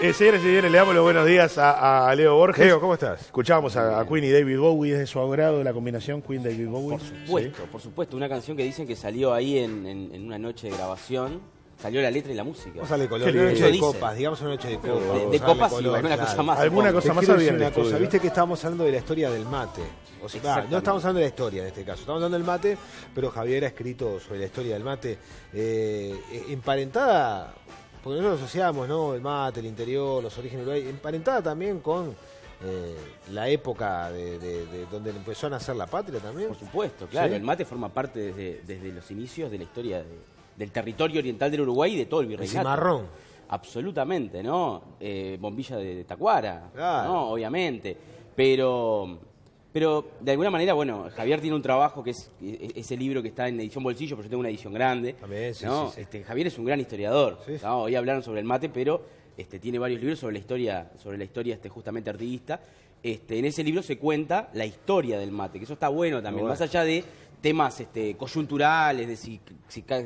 Señores y señores, le damos los buenos días a Leo Borges. Leo, ¿cómo estás? Escuchábamos a Queen y David Bowie, ¿es de su agrado la combinación Queen-David Bowie? Por supuesto, una canción que dicen que salió ahí en una noche de grabación, salió la letra y la música. Vamos a darle color, Qué una noche de lindo. copas, digamos una noche de copas. De copas y alguna cosa más. Alguna supongo. cosa más Te quiero había decir en el una cosa, estudio. viste que estábamos hablando de la historia del mate. O sea, Exactamente. no estamos hablando de la historia en este caso, estamos hablando del mate, pero Javier ha escrito sobre la historia del mate, emparentada, porque nosotros asociamos, ¿no? El mate, el interior, los orígenes de Uruguay, emparentada también con la época de donde empezó a nacer la patria también. Por supuesto, claro. ¿Sí? El mate forma parte desde los inicios de la historia del territorio oriental del Uruguay y de todo el El virreinato. cimarrón. Absolutamente, ¿no? Bombilla de Tacuara, Claro. ¿no? Obviamente. Pero de alguna manera, bueno, Javier tiene un trabajo que es ese libro que está en edición bolsillo, pero yo tengo una edición grande. También, sí, ¿no? sí, sí. Javier es un gran historiador. Sí, sí. ¿no? Hoy hablaron sobre el mate, pero tiene varios libros sobre la historia justamente artiguista. En ese libro se cuenta la historia del mate, que eso está bueno también, Bueno. más allá de temas coyunturales, de si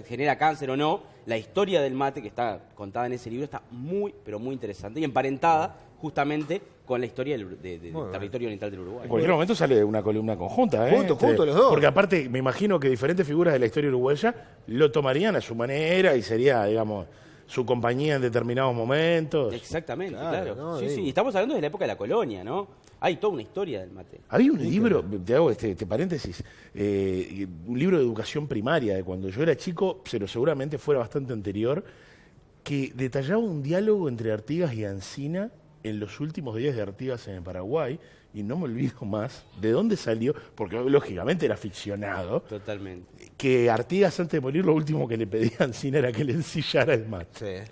genera cáncer o no, la historia del mate que está contada en ese libro está muy, pero muy interesante y emparentada justamente con la historia del territorio oriental del Uruguay. En cualquier momento sale una columna conjunta, ¿eh? Juntos los dos. Porque aparte, me imagino que diferentes figuras de la historia uruguaya lo tomarían a su manera y sería, digamos, su compañía en determinados momentos. Exactamente, Claro, claro. ¿no? Sí, Digo. sí. Estamos hablando de la época de la colonia, ¿no? Hay toda una historia del mate. Había un libro, te hago este paréntesis, un libro de educación primaria de cuando yo era chico, pero seguramente fuera bastante anterior, que detallaba un diálogo entre Artigas y Ancina en los últimos días de Artigas en el Paraguay, y no me olvido más de dónde salió, porque lógicamente era ficcionado, Totalmente. que Artigas antes de morir lo último que le pedía a Ancina era que le ensillara el mate. Sí.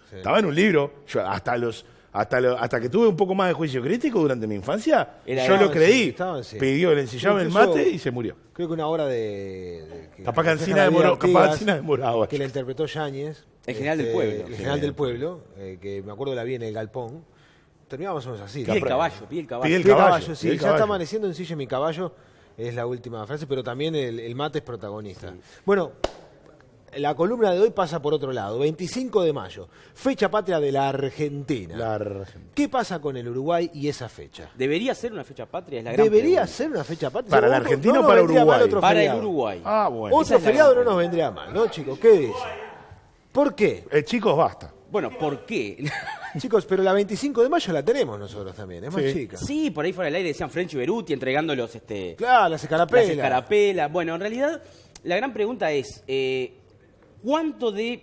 Sí. Estaba en un libro, yo hasta que tuve un poco más de juicio crítico durante mi infancia, yo lo creí. Sí. Pidió, le ensillaba el Incluso, mate y se murió. Creo que una obra Capaz que refleja Ancina la vida de demoró, capaz Artigas, Ancina demoraba. que la interpretó Yáñez. El general del pueblo. El general del pueblo, que me acuerdo la vi en el Galpón. Terminaba más o menos así. Pide el Capra- caballo, pide el caballo. Pide el Pide caballo, caballo, sí. pide el Ya caballo. está amaneciendo en silla mi caballo, es la última frase, pero también el mate es protagonista. Bueno, la columna de hoy pasa por otro lado. 25 de mayo, fecha patria de la Argentina. La Argentina. ¿Qué pasa con el Uruguay y esa fecha? ¿Debería ser una fecha patria? Es la gran ¿Debería pregunta. ser una fecha patria? ¿Para la No, Argentina no o nos para vendría Uruguay? mal otro Para el feriado. Uruguay. Ah, bueno. Esa Otro es la feriado gran no nos vendría mal, ¿no, chicos? ¿Qué dicen? ¿Por qué? Chicos, basta. Bueno, ¿por qué? Chicos, pero la 25 de mayo la tenemos nosotros también, es más Sí. chica. Sí, por ahí fuera del aire decían French y Beruti entregando los Claro, las escarapelas. las escarapelas. Bueno, en realidad la gran pregunta es ¿cuánto de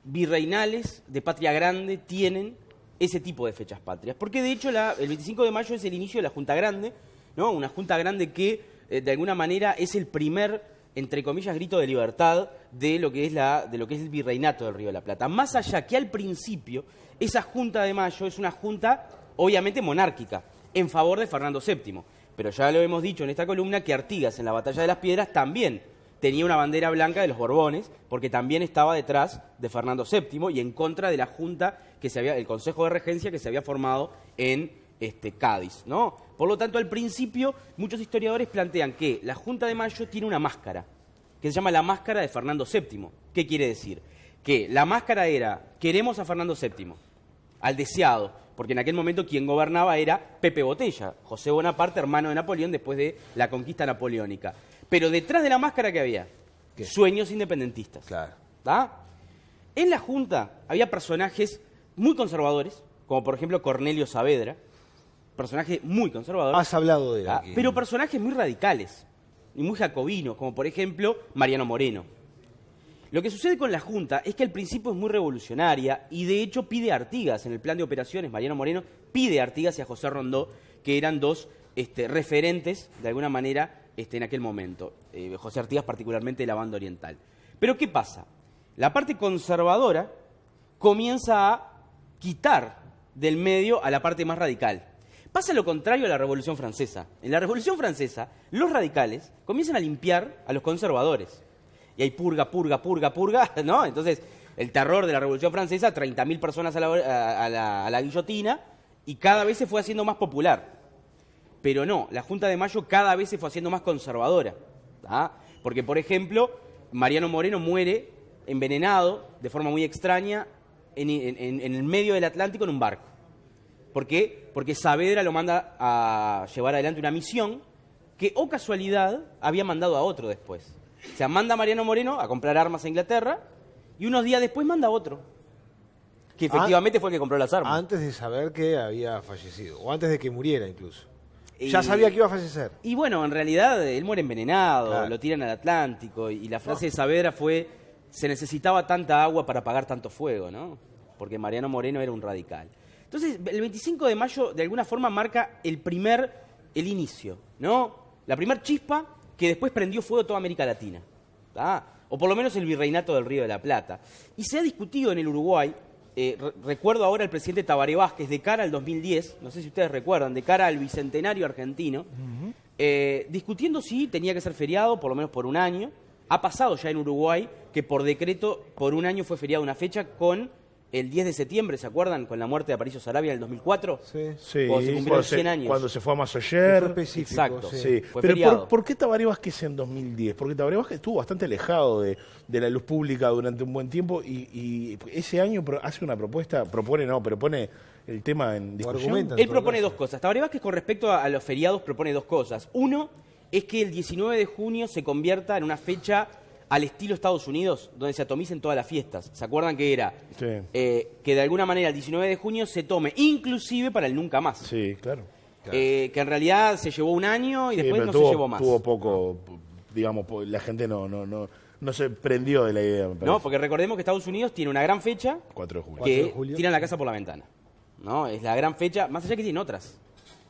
virreinales de Patria Grande tienen ese tipo de fechas patrias? Porque de hecho el 25 de mayo es el inicio de la Junta Grande, ¿no? Una Junta Grande que de alguna manera es el primer, entre comillas, grito de libertad de lo que es el virreinato del Río de la Plata. Más allá que al principio esa Junta de Mayo es una junta obviamente monárquica en favor de Fernando VII, pero ya lo hemos dicho en esta columna que Artigas en la Batalla de las Piedras también tenía una bandera blanca de los Borbones, porque también estaba detrás de Fernando VII y en contra de la junta el Consejo de Regencia que se había formado en Cádiz, ¿no? Por lo tanto, al principio, muchos historiadores plantean que la Junta de Mayo tiene una máscara, que se llama la máscara de Fernando VII. ¿Qué quiere decir? Que la máscara era, queremos a Fernando VII, al deseado, porque en aquel momento quien gobernaba era Pepe Botella, José Bonaparte, hermano de Napoleón, después de la conquista napoleónica. Pero detrás de la máscara que había, ¿Qué? sueños independentistas. Claro. ¿Tá? En la Junta había personajes muy conservadores, como por ejemplo Cornelio Saavedra, personaje muy conservador, Has hablado de él ¿tá? aquí. Pero personajes muy radicales y muy jacobinos, como por ejemplo Mariano Moreno. Lo que sucede con la Junta es que al principio es muy revolucionaria y de hecho pide a Artigas, en el plan de operaciones, Mariano Moreno pide a Artigas y a José Rondó, que eran dos referentes, de alguna manera, en aquel momento. José Artigas particularmente de la banda oriental. Pero ¿qué pasa? La parte conservadora comienza a quitar del medio a la parte más radical. Pasa lo contrario a la Revolución Francesa. En la Revolución Francesa, los radicales comienzan a limpiar a los conservadores. Y hay purga, ¿no? Entonces, el terror de la Revolución Francesa, 30.000 personas a la guillotina, y cada vez se fue haciendo más popular. Pero no, la Junta de Mayo cada vez se fue haciendo más conservadora. ¿Tá? Porque, por ejemplo, Mariano Moreno muere envenenado de forma muy extraña en el medio del Atlántico en un barco. ¿Por qué? Porque Saavedra lo manda a llevar adelante una misión que, o casualidad, había mandado a otro después. O sea, manda a Mariano Moreno a comprar armas a Inglaterra y unos días después manda a otro, que efectivamente fue el que compró las armas. Antes de saber que había fallecido, o antes de que muriera incluso. Ya sabía que iba a fallecer. Y bueno, en realidad él muere envenenado, Claro. lo tiran al Atlántico, y la frase de Saavedra fue: se necesitaba tanta agua para apagar tanto fuego, ¿no? Porque Mariano Moreno era un radical. Entonces, el 25 de mayo, de alguna forma, marca el inicio, ¿no? La primer chispa que después prendió fuego toda América Latina, ¿tá? O por lo menos el virreinato del Río de la Plata. Y se ha discutido en el Uruguay, recuerdo ahora al presidente Tabaré Vázquez, de cara al 2010, no sé si ustedes recuerdan, de cara al bicentenario argentino, discutiendo si tenía que ser feriado, por lo menos por un año. Ha pasado ya en Uruguay que por decreto, por un año fue feriado una fecha con el 10 de septiembre, ¿se acuerdan? Con la muerte de Aparicio Saravia en el 2004. Sí. Sí, Cuando se cumplieron 100 años. Cuando se fue a Fue Masoyer. específico. Exacto. Sí. Sí, Fue pero feriado. ¿por qué Tabaré Vázquez en 2010? Porque Tabaré Vázquez estuvo bastante alejado de la luz pública durante un buen tiempo y ese año hace una propuesta, propone el tema en discusión. argumenta. Él propone dos cosas. Tabaré Vázquez, con respecto a los feriados, propone dos cosas. Uno es que el 19 de junio se convierta en una fecha al estilo Estados Unidos, donde se atomicen todas las fiestas. ¿Se acuerdan que era? Sí. Que de alguna manera el 19 de junio se tome, inclusive para el nunca más. Sí, claro. Que en realidad se llevó un año y Sí, después pero no se llevó más. Tuvo poco, digamos, la gente no se prendió de la idea, me parece. No, porque recordemos que Estados Unidos tiene una gran fecha 4 de julio. 4 de que julio. tiran la casa por la ventana. ¿No? Es la gran fecha, más allá que tiene otras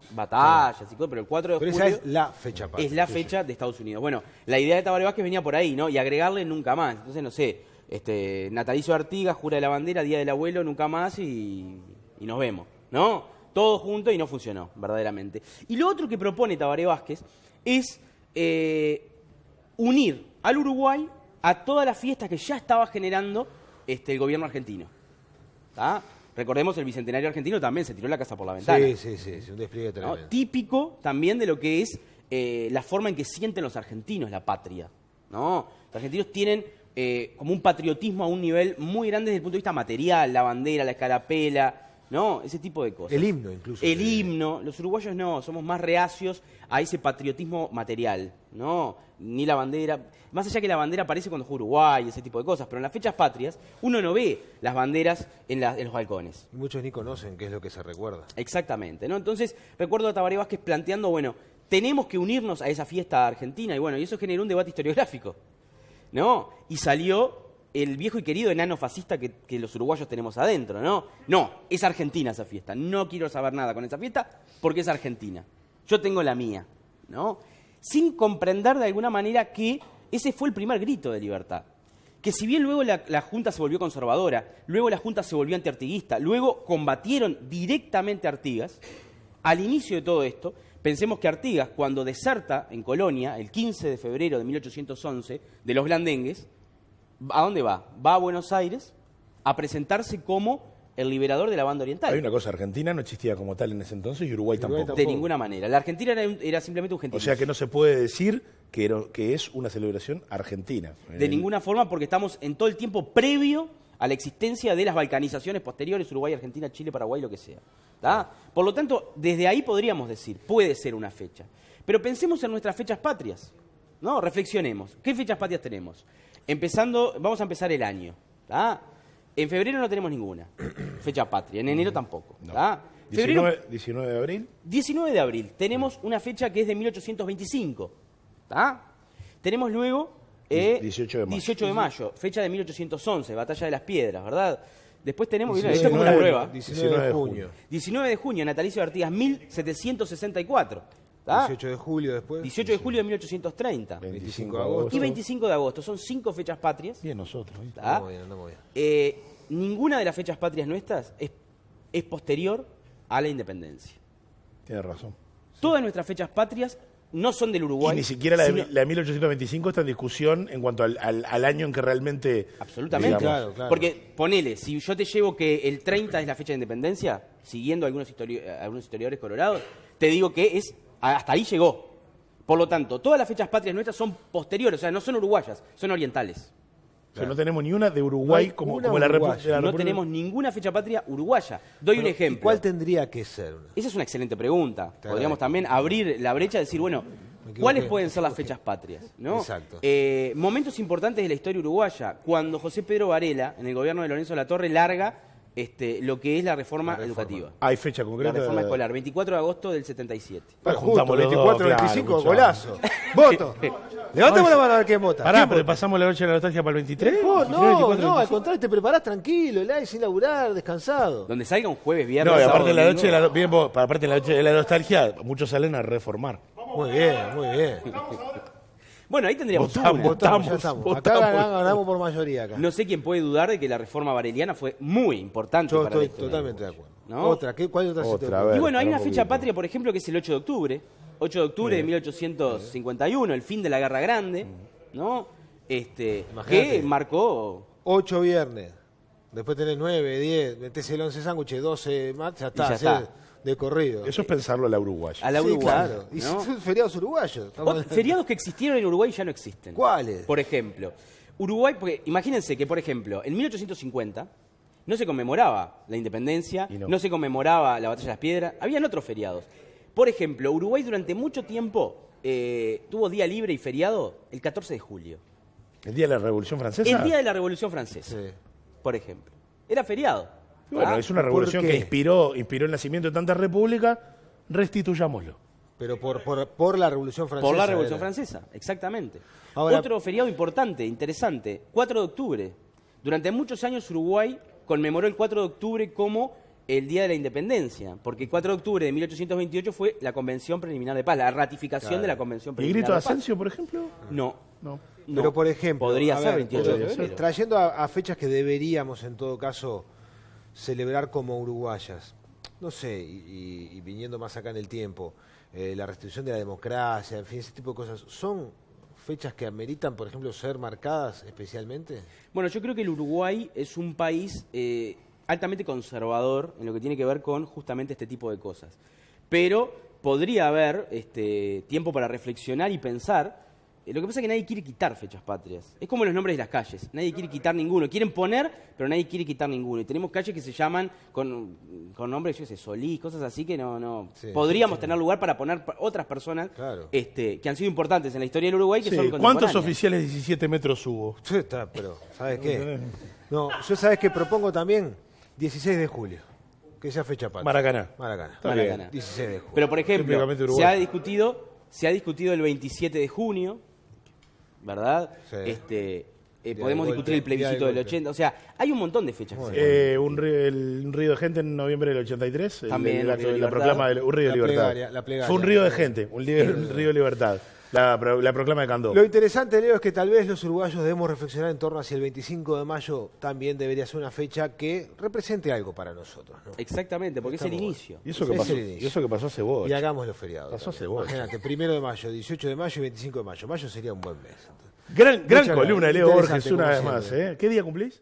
batallas y todo, pero el 4 de Pero julio esa es la fecha patria. es la fecha de Estados Unidos. Bueno, la idea de Tabaré Vázquez venía por ahí, ¿no? Y agregarle nunca más. Entonces, no sé, natalicio de Artigas, jura de la bandera, día del abuelo, nunca más y nos vemos, ¿no? Todo junto y no funcionó, verdaderamente. Y lo otro que propone Tabaré Vázquez es unir al Uruguay a todas las fiestas que ya estaba generando el gobierno argentino. ¿Tá? Recordemos, el bicentenario argentino también se tiró la casa por la ventana. Sí, un despliegue ¿No? tremendo. Típico también de lo que es la forma en que sienten los argentinos la patria, ¿no? Los argentinos tienen como un patriotismo a un nivel muy grande desde el punto de vista material, la bandera, la escarapela, ¿no? Ese tipo de cosas. El himno, incluso. El himno. Los uruguayos no, somos más reacios a ese patriotismo material, ¿no? Ni la bandera. Más allá que la bandera aparece cuando juega Uruguay, ese tipo de cosas, pero en las fechas patrias uno no ve las banderas en los balcones. Muchos ni conocen qué es lo que se recuerda. Exactamente, ¿no? Entonces, recuerdo a Tabaré Vázquez planteando, bueno, tenemos que unirnos a esa fiesta argentina, y bueno, y eso generó un debate historiográfico, ¿no? Y salió el viejo y querido enano fascista que los uruguayos tenemos adentro, ¿no? No, es argentina esa fiesta, no quiero saber nada con esa fiesta porque es argentina. Yo tengo la mía, ¿no? Sin comprender de alguna manera que ese fue el primer grito de libertad. Que si bien luego la Junta se volvió conservadora, luego la Junta se volvió antiartiguista, luego combatieron directamente a Artigas, al inicio de todo esto, pensemos que Artigas, cuando deserta en Colonia, el 15 de febrero de 1811, de los blandengues, ¿a dónde va? Va a Buenos Aires a presentarse como el liberador de la banda oriental. Hay una cosa, Argentina no existía como tal en ese entonces y Uruguay tampoco. De ninguna manera. La Argentina era simplemente un O gentilicio. sea que no se puede decir que es una celebración argentina. De ninguna forma, porque estamos en todo el tiempo previo a la existencia de las balcanizaciones posteriores, Uruguay, Argentina, Chile, Paraguay, lo que sea. ¿Tá? Por lo tanto, desde ahí podríamos decir, puede ser una fecha. Pero pensemos en nuestras fechas patrias, ¿no? Reflexionemos. ¿Qué fechas patrias tenemos? Vamos a empezar el año. ¿Tá? En febrero no tenemos ninguna fecha patria, en enero tampoco. No. ¿Tá? Febrero, 19 de abril. 19 de abril, tenemos una fecha que es de 1825. ¿Tá? Tenemos luego 18 de mayo. 18 de mayo, fecha de 1811, Batalla de las Piedras, ¿verdad? Después tenemos, mira, 19 esto es como una de prueba. 19 de junio. 19 de junio, natalicio de Artigas, 1764. ¿tá? 18 de julio después. 18 de julio de 1830. 25 de agosto. Y 25 de agosto. Son 5 fechas patrias. Bien nosotros. ¿viste? ¿tá? Andamos bien. Ninguna de las fechas patrias nuestras es posterior a la independencia. Tiene razón. Todas nuestras fechas patrias no son del Uruguay. Y ni siquiera la sino- de 1825 está en discusión en cuanto al año en que realmente... Absolutamente. digamos, Claro. Porque, ponele, si yo te llevo que el 30 es la fecha de independencia, siguiendo algunos historiadores colorados, te digo que hasta ahí llegó. Por lo tanto, todas las fechas patrias nuestras son posteriores, o sea, no son uruguayas, son orientales. O sea, no tenemos ni una de Uruguay como, una como la uruguaya. República. No tenemos ninguna fecha patria uruguaya. Doy un Pero, ejemplo. ¿y cuál tendría que ser? Esa es una excelente pregunta. Te Podríamos agradezco. también abrir la brecha y decir, bueno, equivoqué, ¿cuáles pueden ser las fechas patrias? ¿No? Exacto. Momentos importantes de la historia uruguaya. Cuando José Pedro Varela, en el gobierno de Lorenzo Latorre, larga lo que es la reforma educativa. Hay fecha La concreta. reforma escolar, 24 de agosto del 77. Bueno, juntamos justo, los 24, dos, 25, claro, golazo. Voto. Levantemos la mano a ver quién vota. Pará, ¿Quién pero vota? pasamos la noche de la nostalgia para el 23. Vos, 23, no, 24, al 25. contrario, te preparás tranquilo, el sin laburar, descansado. Donde salga un jueves, viernes, No, y sábado, aparte de la domingo. noche, bien, aparte de la noche de la nostalgia, muchos salen a reformar. Muy bien, muy bien. Bueno, ahí tendríamos Votamos, una. Votamos, ya Votamos, estamos. Acá votamos. ganamos por mayoría acá. No sé quién puede dudar de que la reforma vareliana fue muy importante Yo para la estoy historia. totalmente de acuerdo. ¿No? Otra, ¿cuál otra se te Otra, ocurre? a ver. Y bueno, hay una pará un fecha poquito. patria, por ejemplo, que es el 8 de octubre. 8 de octubre de 1851, el fin de la Guerra Grande, ¿no? Que Imagínate. marcó... 8 viernes. Después tenés 9, 10, metés el 11 sándwiches, 12 más, ya está, ya hacés está. de corrido. Eso es pensarlo a la uruguaya. A la Sí, uruguaya, claro. Y ¿no? son feriados uruguayos. Feriados que existieron en Uruguay ya no existen. ¿Cuáles? Por ejemplo, Uruguay, porque imagínense que, por ejemplo, en 1850 no se conmemoraba la independencia, Y no. no se conmemoraba la Batalla de las Piedras, habían otros feriados. Por ejemplo, Uruguay durante mucho tiempo tuvo día libre y feriado el 14 de julio. El día de la Revolución Francesa. El día de la Revolución Francesa, Sí. por ejemplo. Era feriado. Y bueno, ¿Ah? es una ¿Por revolución qué? que inspiró el nacimiento de tanta república. Restituyámoslo. Pero por la Revolución Francesa. Por la Revolución era. Francesa, exactamente. Ahora- Otro feriado importante, interesante, 4 de octubre. Durante muchos años Uruguay conmemoró el 4 de octubre como el Día de la Independencia, porque el 4 de octubre de 1828 fue la Convención Preliminar de Paz, la ratificación Claro. de la Convención ¿Y el Preliminar grito de de Paz. Asensio, por ejemplo? No. No. No. Pero por ejemplo, podría a ser ver, 28 de pero febrero. trayendo a fechas que deberíamos en todo caso celebrar como uruguayas, no sé, y viniendo más acá en el tiempo, la restitución de la democracia, en fin, ese tipo de cosas, ¿son fechas que ameritan, por ejemplo, ser marcadas especialmente? Bueno, yo creo que el Uruguay es un país altamente conservador en lo que tiene que ver con justamente este tipo de cosas. Pero podría haber tiempo para reflexionar y pensar. Lo que pasa es que nadie quiere quitar fechas patrias. Es como los nombres de las calles. Nadie quiere quitar ninguno. Quieren poner, pero nadie quiere quitar ninguno. Y tenemos calles que se llaman con nombres, yo qué sé, Solís, cosas así que no. Sí, podríamos sí. tener lugar para poner otras personas Claro. que han sido importantes en la historia del Uruguay, que Sí, son ¿cuántos contemporáneas. oficiales 17 metros hubo? Sí, está, pero ¿sabes qué? No, yo sabes que propongo también 16 de julio, que sea fecha patria. Maracaná. Maracaná. Está Maracaná. bien. 16 de julio. Pero, por ejemplo, Típicamente se uruguayo. ha discutido el 27 de junio, ¿verdad? Sí. Podemos del discutir el golpe, día plebiscito del del golpe. 80. O sea, hay un montón de fechas. que se Un río de gente en noviembre del 83. También, un río de la libertad. proclama un río de La libertad. plegaria, la plegaria. Fue un río de gente, un río de libertad. La proclama de Candó. Lo interesante, Leo, es que tal vez los uruguayos debemos reflexionar en torno hacia el 25 de mayo, también debería ser una fecha que represente algo para nosotros, ¿no? Exactamente, porque es el Estamos- inicio. ¿Y eso que Es pasó? el inicio. ¿Y eso que pasó hace vos? Y hagamos los feriados. Pasó también. cebolla. Imagínate, 1 de mayo, 18 de mayo y 25 de mayo. Mayo sería un buen mes. Gran Muchas columna, gracias. Leo Borges, Interesante, una como vez más. siempre. ¿Qué día cumplís?